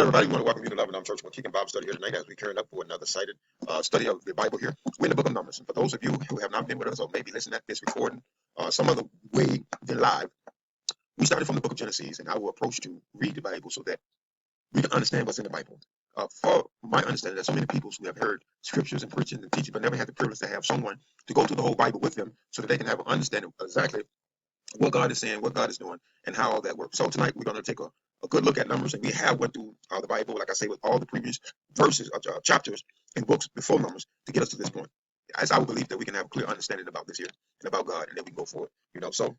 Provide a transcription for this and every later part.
everybody. We want to welcome you to Love and Church. We're kicking Bible study here tonight as we carry up for another cited study of the Bible here. We're in the book of Numbers. And for those of you who have not been with us or maybe listening at this recording some other way than live, we started from the book of Genesis, and our approach to read the Bible so that we can understand what's in the Bible. For my understanding, there's so many people who have heard scriptures and preaching and teaching, but never had the privilege to have someone to go through the whole Bible with them so that they can have an understanding of exactly what God is saying, what God is doing, and how all that works. So tonight we're going to take a good look at Numbers, and we have went through the Bible, like I say, with all the previous verses, chapters, and books before Numbers to get us to this point. It's our belief that we can have a clear understanding about this here and about God, and then we can go forward. So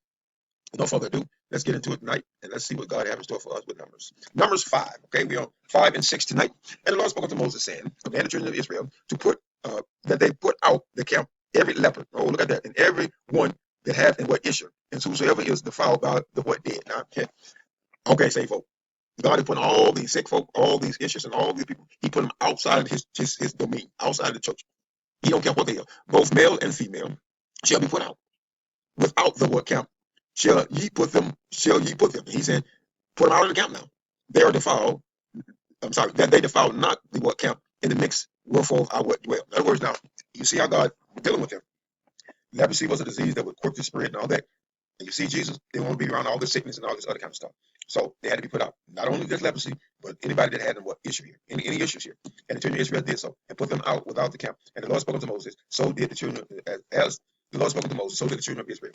without further ado, let's get into it tonight, and let's see what God has in store for us with Numbers. Numbers 5, okay? We're on 5 and 6 tonight. And the Lord spoke unto Moses, saying, command the children of Israel to put, that they put out the camp every leper. Oh, look at that. And every one that hath and what issue, and whosoever is defiled by the what dead. Now, okay, say folk. God is putting all these sick folk, all these issues, and all these people, he put them outside of his domain, outside of the church. He don't care what they are. Both male and female shall be put out. Without the what camp shall ye put them. He said, put them out of the camp now. They are defiled. I'm sorry, that they defiled not the what camp in the mix wherefore I would dwell. In other words, now, you see how God dealing with them. Leprosy was a disease that would quickly spread and all that. And you see Jesus, they want to be around all the sickness and all this other kind of stuff. So they had to be put out. Not only just leprosy, but anybody that had what issue here, any issues here. And the children of Israel did so and put them out without the camp. And the Lord spoke unto Moses, so did the children, as the Lord spoke unto Moses, so did the children of Israel.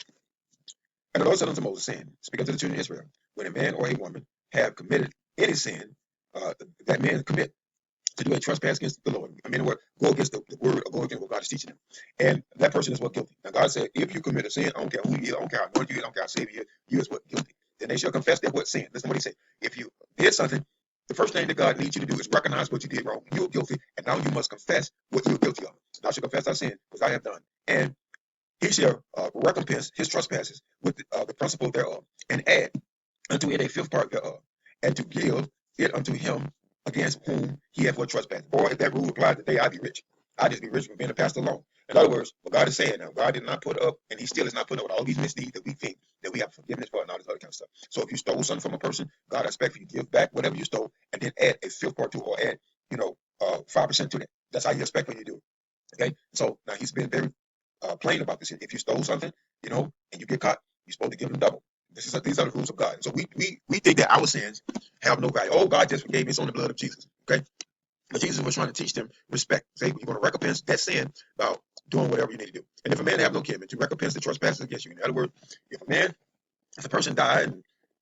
And the Lord said unto Moses, saying, speak unto the children of Israel, when a man or a woman have committed any sin, that man commit to do a trespass against the Lord. I mean, go against the word or go against what God is teaching them. And that person is what guilty. Now, God said, if you commit a sin, I don't care who you is, I don't care how anointed you is, I don't care how saved you is what guilty. Then they shall confess their what sin. Listen to what he said. If you did something, the first thing that God needs you to do is recognize what you did wrong. You're guilty, and now you must confess what you're guilty of. Thou shalt confess thy sin, which I have done. And he shall recompense his trespasses with the principal thereof, and add unto it a fifth part thereof, and to give it unto him against whom he hath what trespass. Boy, if that rule applied today, I'd be rich. I'd just be rich for being a pastor alone. In other words, what God is saying now, God did not put up, and he still is not putting up with all these misdeeds that we think that we have forgiveness for and all this other kind of stuff. So if you stole something from a person, God expects you to give back whatever you stole and then add a fifth part to it, or add, 5% to that. That's how you expect when you do it. Okay? So now he's been very plain about this. If you stole something, and you get caught, you're supposed to give them double. These are the rules of God. And so we think that our sins have no value. Oh, God just forgave me. It's on the blood of Jesus. Okay? But Jesus was trying to teach them respect. Say, you're going to recompense that sin by doing whatever you need to do. And if a man have no kinsman, to recompense the trespasses against you. In other words, if a person died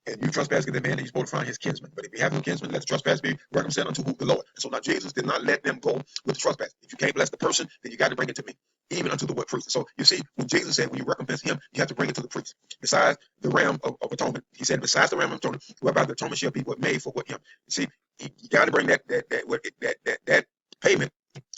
and you trespass against that man, then you're supposed to find his kinsman. But if you have no kinsman, let the trespass be reconciled unto the Lord. And so now Jesus did not let them go with the trespass. If you can't bless the person, then you got to bring it to me, even unto the what priest. So you see, when Jesus said, when you recompense him, you have to bring it to the priest. Besides the ram of atonement, he said, besides the ram of atonement, whereby the atonement shall be what made for what him. You see, you got to bring that payment.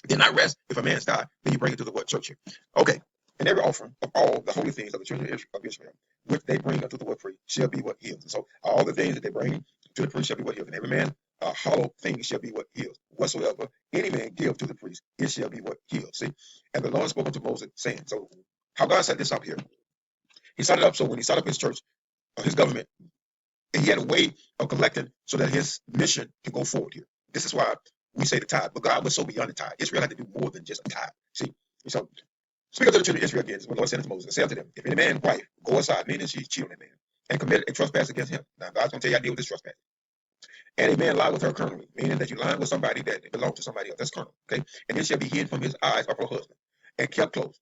Did not rest if a man's died, then you bring it to the what church here. Okay. And every offering of all the holy things of the children of Israel, which they bring unto the what priest, shall be what heals. And so all the things that they bring to the priest shall be what heals. And every man a hollow thing shall be what heals. Whatsoever any man give to the priest, it shall be what heals. See? And the Lord spoke unto Moses, saying, so how God set this up here, he set it up so when he set up his church, his government, and he had a way of collecting so that his mission can go forward here. This is why we say the tithe, but God was so beyond the tithe. Israel had to do more than just a tithe. See? So speak unto the children of Israel again, when the Lord said unto Moses, and say unto them, if any man wife go aside, meaning she cheat on that man, and commit a trespass against him. Now God's going to tell you how to deal with this trespass. And a man lie with her carnally, meaning that you lying with somebody that belongs to somebody else. That's carnal. Okay? And it shall be hidden from his eyes of her husband, and kept close.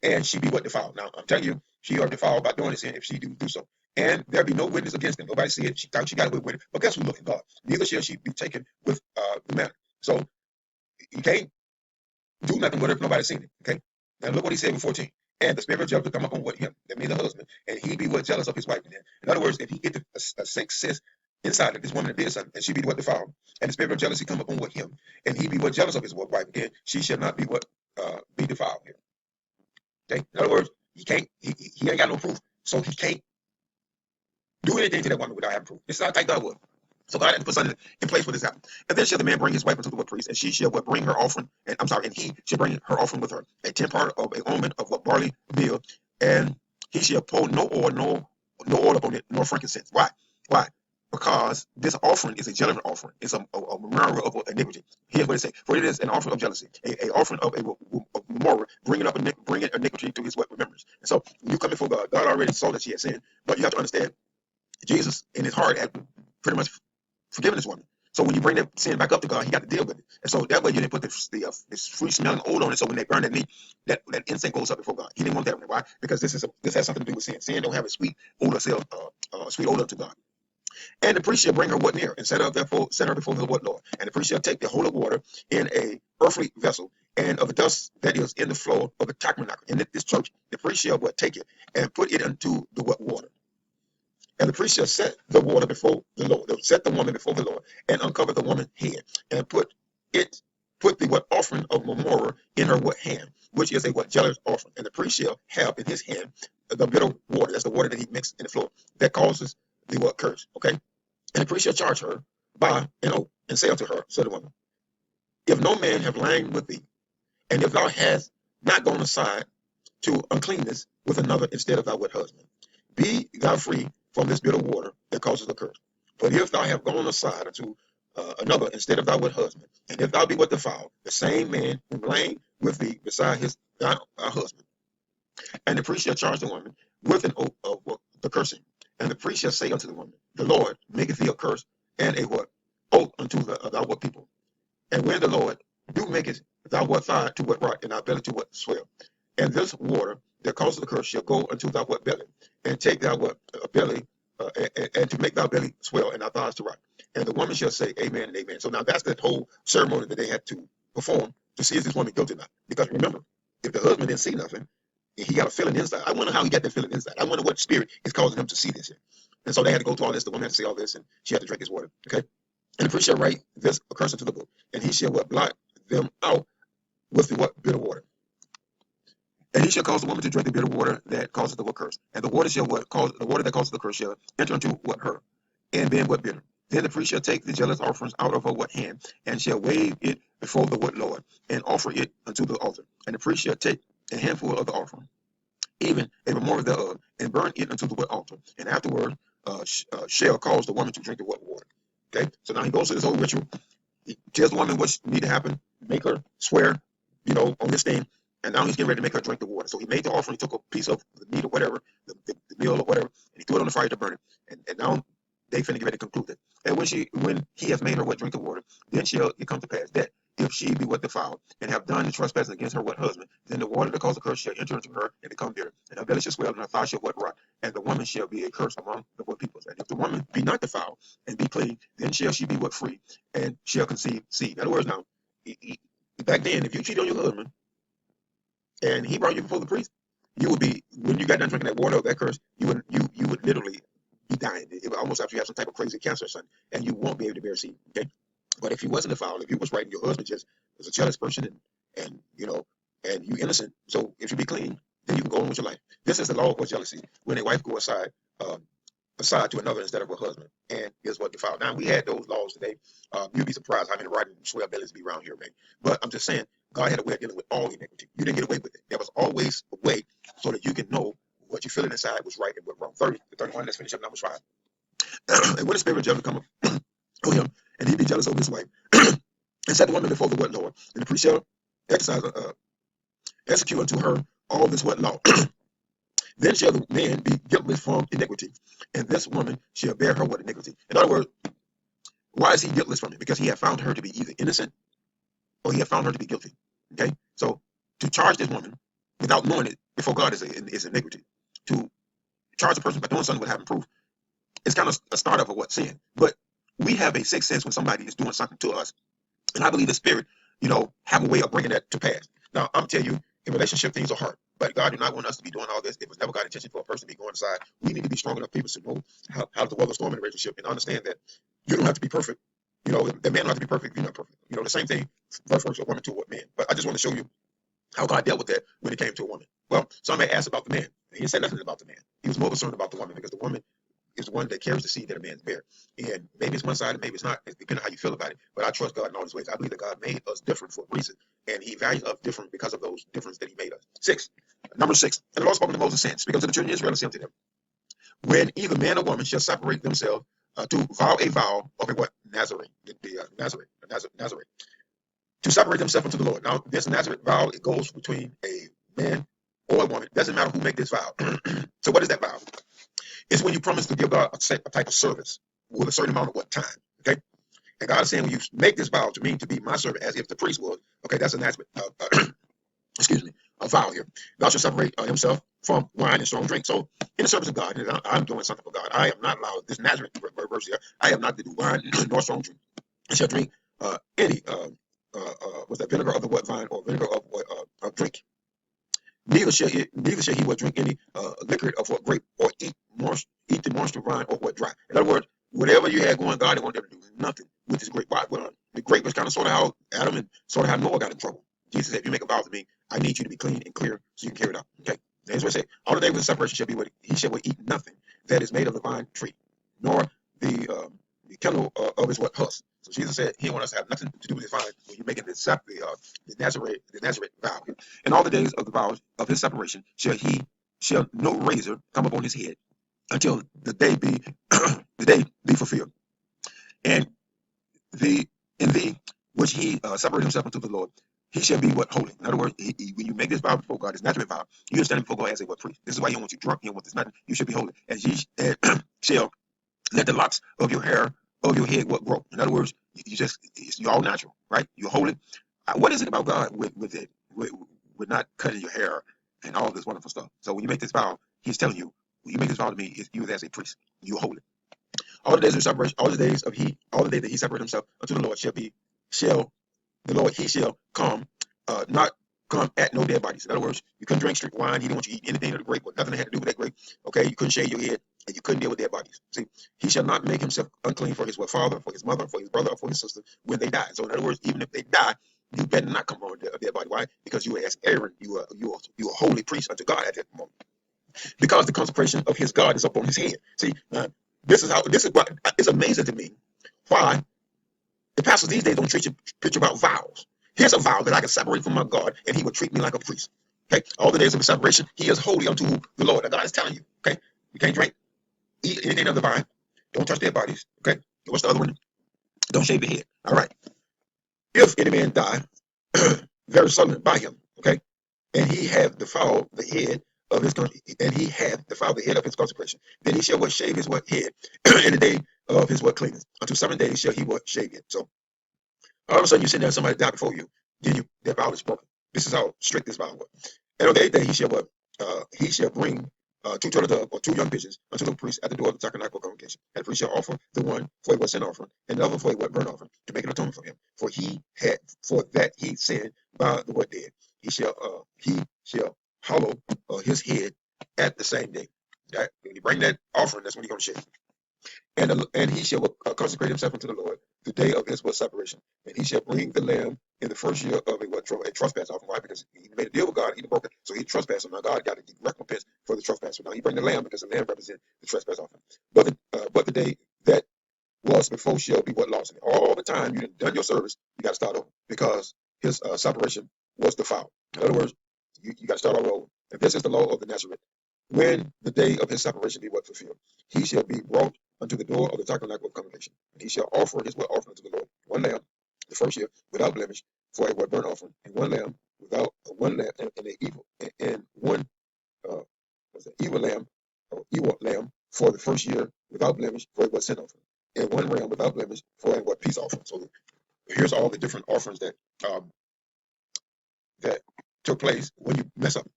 And she be what defiled. Now I'm telling you, she are defiled by doing this sin if she do so. And there be no witness against them. Nobody see it. She thought she got away with it. But guess who looking? God. Neither shall she be taken with the matter. So you can't do nothing with her if nobody's seen it. Okay? Now look what he said in 14. And the spirit of jealousy come upon what him, that means the husband, and he be what jealous of his wife. In other words, if he get a sick cyst inside of this woman that did something, and she be what defiled, and the spirit of jealousy come upon what him, and he be what jealous of his wife again, she shall not be what be defiled here. Okay? In other words, he ain't got no proof, so he can't do anything to that woman without having proof. It's not like God would. So God had to put something in place for this happen. And then shall the man bring his wife unto the what priest, and she shall what bring her offering, and he shall bring her offering with her, a 10 part of a omen of what barley meal, and he shall pour no oil upon it, nor frankincense. Why? Why? because this offering is a jealous offering. It's a memorial of iniquity. Here's what it says: for it is an offering of jealousy, a offering of a memorial, bringing iniquity to his what remembrance. And so when you come before God, God already saw that she had sinned, but you have to understand Jesus in his heart had pretty much forgiven this woman. So when you bring that sin back up to God, he got to deal with it. And so that way you didn't put this free smelling oil on it. So when they burn that meat, that incense goes up before God. He didn't want that. Why? Because this has something to do with sin. Sin don't have a sweet odor, sweet odor to God. And the priest shall bring her what near, and set her before the what Lord. And the priest shall take the holy water in a earthly vessel, and of the dust that is in the floor of the tabernacle. In this church, the priest shall what take it and put it into the what water. And the priest shall set the water before the Lord. They'll set the woman before the Lord and uncover the woman's head and put the what offering of memorial in her what hand, which is a what jealous offering. And the priest shall have in his hand the bitter water. That's the water that he mixed in the floor that causes the what curse. Okay. And the priest shall charge her by an oath and say unto her, said the woman, if no man have lain with thee, and if thou hast not gone aside to uncleanness with another instead of thy wet husband, be thou free from this bitter water that causes the curse. But if thou have gone aside unto another instead of thy wet husband, and if thou be what defiled, the same man who lain with thee beside thy husband, and the priest shall charge the woman with an oath of the cursing. And the priest shall say unto the woman, the Lord maketh thee a curse and a what oath unto thy what people. And when the Lord do make it thou what thigh to what rot, and thy belly to what swell. And this water that causes the curse shall go unto thy what belly, and take thy what belly, and to make thy belly swell, and thy thighs to rot. And the woman shall say, Amen and Amen. So now that's the whole ceremony that they had to perform to see if this woman guilty or not. Because remember, if the husband didn't see nothing, he got a feeling inside. I wonder how he got that feeling inside. I wonder what spirit is causing him to see this here. And so they had to go through all this. The woman had to see all this, and she had to drink his water. Okay. And the priest shall write this curse into the book, and he shall what blot them out with the what bitter water. And he shall cause the woman to drink the bitter water that causes the what curse. And the water shall what cause the water that causes the curse shall enter into what her, and then what bitter. Then the priest shall take the jealous offerings out of her what hand, and shall wave it before the what Lord, and offer it unto the altar. And the priest shall take a handful of the offering, even a memorial thereof, and burn it unto the what altar. And afterward shall cause the woman to drink the what water. Okay, so now he goes through this whole ritual. He tells the woman what need to happen, make her swear, on this thing, and now he's getting ready to make her drink the water. So he made the offering, he took a piece of the meat or whatever, the meal or whatever, and he threw it on the fire to burn it. And now they finna get ready to conclude it. And when he has made her what drink the water, then shall it come to pass that if she be what defiled, and have done the trespass against her what husband, then the water that caused the curse shall enter into her and become bitter, and her belly shall swell, and her thigh shall what rot, and the woman shall be a curse among the what peoples. And if the woman be not defiled and be clean, then shall she be what free, and shall conceive seed. In other words, now, back then, if you cheat on your husband and he brought you before the priest, you would be, when you got done drinking that water of that curse, you would literally be dying. It would almost have to have some type of crazy cancer or something, and you won't be able to bear seed. Okay. But if you wasn't defiled, if you was right and your husband just was a jealous person and and you innocent, so if you be clean, then you can go on with your life. This is the law of jealousy. When a wife go aside to another instead of her husband, and is what defiled. Now we had those laws today. You'd be surprised how many rotten swell bellies be around here, man. But I'm just saying, God had a way of dealing with all iniquity. You didn't get away with it. There was always a way so that you can know what you're feeling inside was right and what wrong. 31. Let's finish up Numbers 5. And when the spirit of jealousy come up on him, and he be jealous of his wife, and set the woman before the what Lord, and the priest shall execute unto her all this what law. Then shall the man be guiltless from iniquity, and this woman shall bear her what iniquity. In other words, why is he guiltless from it? Because he had found her to be either innocent or he had found her to be guilty. Okay, so to charge this woman without knowing it before God is iniquity. To charge a person by doing something without having proof, it's kind of a start of a what sin. But we have a sixth sense when somebody is doing something to us, and I believe the spirit, have a way of bringing that to pass. Now, I'm telling you, in relationship, things are hard, but God did not want us to be doing all this. It was never God's intention for a person to be going aside. We need to be strong enough people to know how to weather the storm in a relationship and understand that you don't have to be perfect. The man don't have to be perfect if you're not perfect. The same thing, vice versa, a woman to a man. But I just want to show you how God dealt with that when it came to a woman. Well, somebody asked about the man. He didn't say nothing about the man. He was more concerned about the woman because the woman is the one that carries the seed that a man's bear. And maybe it's one side and maybe it's not. It's depending on how you feel about it. But I trust God in all his ways. I believe that God made us different for a reason. And he values us different because of those differences that he made us. Number 6. And the Lord spoke to Moses saying, speak unto the children of Israel and say unto them, when either man or woman shall separate themselves to vow a vow of a what? Nazarene, Nazarene, to separate themselves unto the Lord. Now, this Nazarene vow, it goes between a man or a woman. It doesn't matter who make this vow. So what is that vow? It's when you promise to give God a type of service with a certain amount of what time. Okay. And God is saying, when you make this vow to me to be my servant as if the priest was, okay, that's a Nazarene, excuse me, a vow here. Thou shalt separate himself from wine and strong drink. So, in the service of God, and I'm doing something for God. I am not allowed, this Nazarene verse here, I am not to do wine nor strong drink. I shall drink any, what's that, vinegar of the what vine or vinegar of what drink. Neither shall he what drink any liquor of what grape or eat the moisture wine or what dry. In other words, whatever you had going, God didn't want them to do nothing with this grape. Why? Well, the grape was kind of sort of how Adam and sort of how Noah got in trouble. Jesus said, if you make a vow to me, I need you to be clean and clear so you can carry it out. Okay. That's what I say. All the day with the separation shall be what he shall eat nothing that is made of the vine tree, nor the kernel of his what husk. So Jesus said he want us to have nothing to do with his vine when you're making the Nazareth vow. In all the days of the vows of his separation shall no razor come upon his head until the day be the day be fulfilled. And the in thee which he separated himself unto the Lord, he shall be what holy. In other words, when you make this vow before God, this Nazareth vow, you are standing before God as a what priest. This is why you don't want you drunk, you don't want this nothing. You should be holy. And ye shall let the locks of your hair of your head what grow. In other words, you're all natural, right? You're holy. What is it about God with it with not cutting your hair and all this wonderful stuff? So when you make this vow, he's telling you, when you make this vow to me, you as a priest, you're holy. All the days of separation, all the days that he separated himself unto the Lord shall the Lord he shall come, not come at no dead bodies. In other words, you couldn't drink strict wine. He didn't want you to eat anything of the grape, or nothing that had to do with that grape. Okay, you couldn't shave your head, and you couldn't deal with dead bodies. See, he shall not make himself unclean for his father, for his mother, for his brother, or for his sister when they die. So in other words, even if they die, you better not come on a dead body. Why? Because you are as Aaron, you are holy priest unto God at that moment. Because the consecration of his God is upon his head. See, this is what it's amazing to me why the pastors these days don't preach about vows. Here's a vow that I can separate from my God, and he will treat me like a priest. Okay, all the days of his separation, he is holy unto the Lord. And God is telling you, okay, you can't drink, eat anything of the vine, don't touch their bodies. Okay, what's the other one? Don't shave your head. All right. If any man die very suddenly by him, okay, and he have defiled the head of his consecration, then he shall what shave his what head in the day of his what cleanness. Unto 7 days shall he what shave it. So all of a sudden, you sit there and somebody died before you, then that vow is broken. This is how strict this vow was. And on the 8th day, he shall bring two turtle doves or two young pigeons unto the priest at the door of the tabernacle congregation. And the priest shall offer the one for a sin offering, and the other for a burnt offering, to make an atonement for him. For that he sinned by the what dead. He shall hollow his head at the same day. That when you bring that offering, that's when you're going to shave. And he shall consecrate himself unto the Lord the day of his separation. And he shall bring the lamb in the first year of a trespass offering. Why? Because he made a deal with God, he broke it, so he trespassed. So now God got to give recompense for the trespass. So now he bring the lamb because the lamb represents the trespass offering. But the day that was before shall be what lost. And all the time you done your service, you got to start over because his separation was defiled. In other words, you got to start all over. And this is the law of the Nazareth. When the day of his separation be what fulfilled, he shall be brought unto the door of the tabernacle of congregation, and he shall offer his what offering unto the Lord, one lamb the first year without blemish for a what burnt offering, and one lamb and a evil and one evil lamb or evil lamb for the first year without blemish for a what sin offering, and one ram without blemish for a what peace offering. So here's all the different offerings um, that took place when you mess up.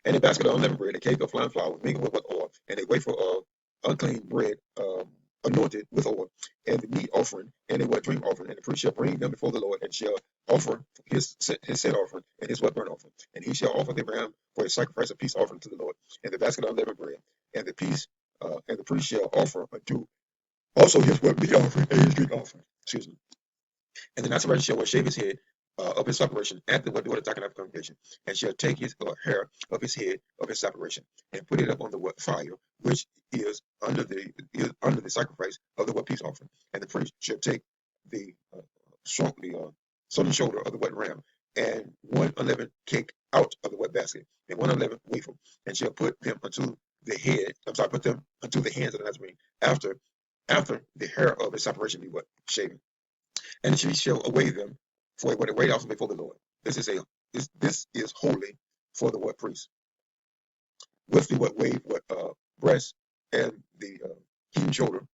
And a basket of unleavened bread, a cake of fine flour mingled with oil, and a wafer of unclean bread anointed with oil, and the meat offering, and a what drink offering. And the priest shall bring them before the Lord, and shall offer his sin offering and his what burnt offering. And he shall offer the ram for a sacrifice of peace offering to the Lord, and the basket of unleavened bread, and the priest shall offer unto also his what meat offering and his drink offering. Excuse me. And the Nazarene shall shave his head of his separation at the door of the tabernacle congregation, and shall take his hair of his head of his separation, and put it up on the fire, which under the sacrifice of the peace offering. And the priest shall take the southern shoulder of the ram, and one unleavened cake out of the basket, and one unleavened wafer, and shall put them unto the head. Put them unto the hands of the Nazarene after after the hair of his separation be what? Shaven. And she shall away them for what away also before the Lord. This is holy for the what priest. With the what wave, what breast and the hewn shoulder.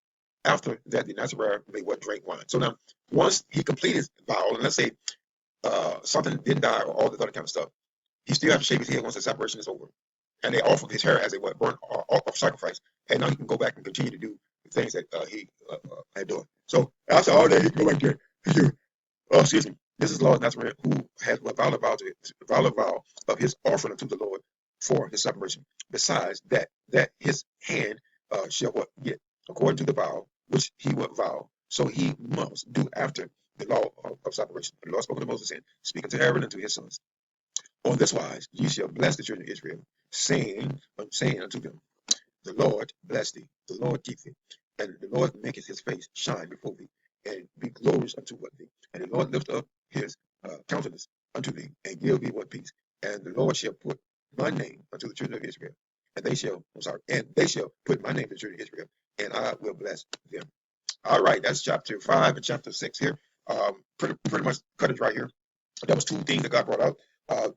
After that, the Nazarene may what drink wine. So now, once he completed his vow, and let's say something didn't die or all this other kind of stuff, he still has to shave his head once the separation is over. And they offer his hair as a what burnt sacrifice. And now he can go back and continue to do the things that he had done. So after all that, he can go back there. Excuse me. This is the Lord Nazarene who has what vow of his offering unto the Lord for his separation. Besides that his hand shall what get according to the vow which he would vow. So he must do after the law of separation. The Lord spoke to Moses, saying, Speak unto Aaron and to his sons. On this wise ye shall bless the children of Israel, saying unto them, The Lord bless thee, the Lord keep thee, and the Lord maketh his face shine before thee, and be glorious unto thee. And the Lord lift up his countenance unto thee, and give thee what peace. And the Lord shall put my name unto the children of Israel, and they shall put my name to the children of Israel, and I will bless them. All right, that's chapter 5 and chapter 6 here. Pretty much cut it right here. That was two things that God brought out. The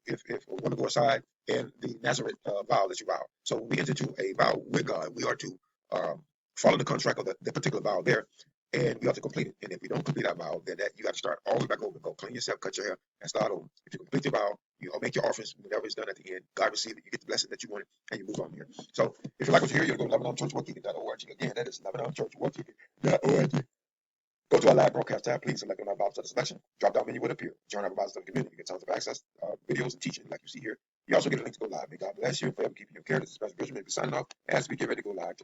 if we want to go aside and the Nazareth vow that you vow. So when we enter into a vow with God, we are to follow the contract of the particular vow there, and we have to complete it. And if we don't complete that vow, then that you got to start all the way back over. Go clean yourself, cut your hair, and start over. If you complete your vow, you make your offerings. Whatever is done at the end, God receive it. You get the blessing that you wanted, and you move on here. So if you like what you hear, you'll go to LebanonChurchWorkkeeping.org. Again, that is LebanonChurchWorkkeeping.org. Go to our live broadcast tab, please select on our Bible study selection. Drop down menu will appear. Join our Bible study community. You get tons of access, videos, and teaching like you see here. You also get a link to go live. May God bless you and forever keep you in care. This is Pastor Bishop. Maybe signing off as we get ready to go live.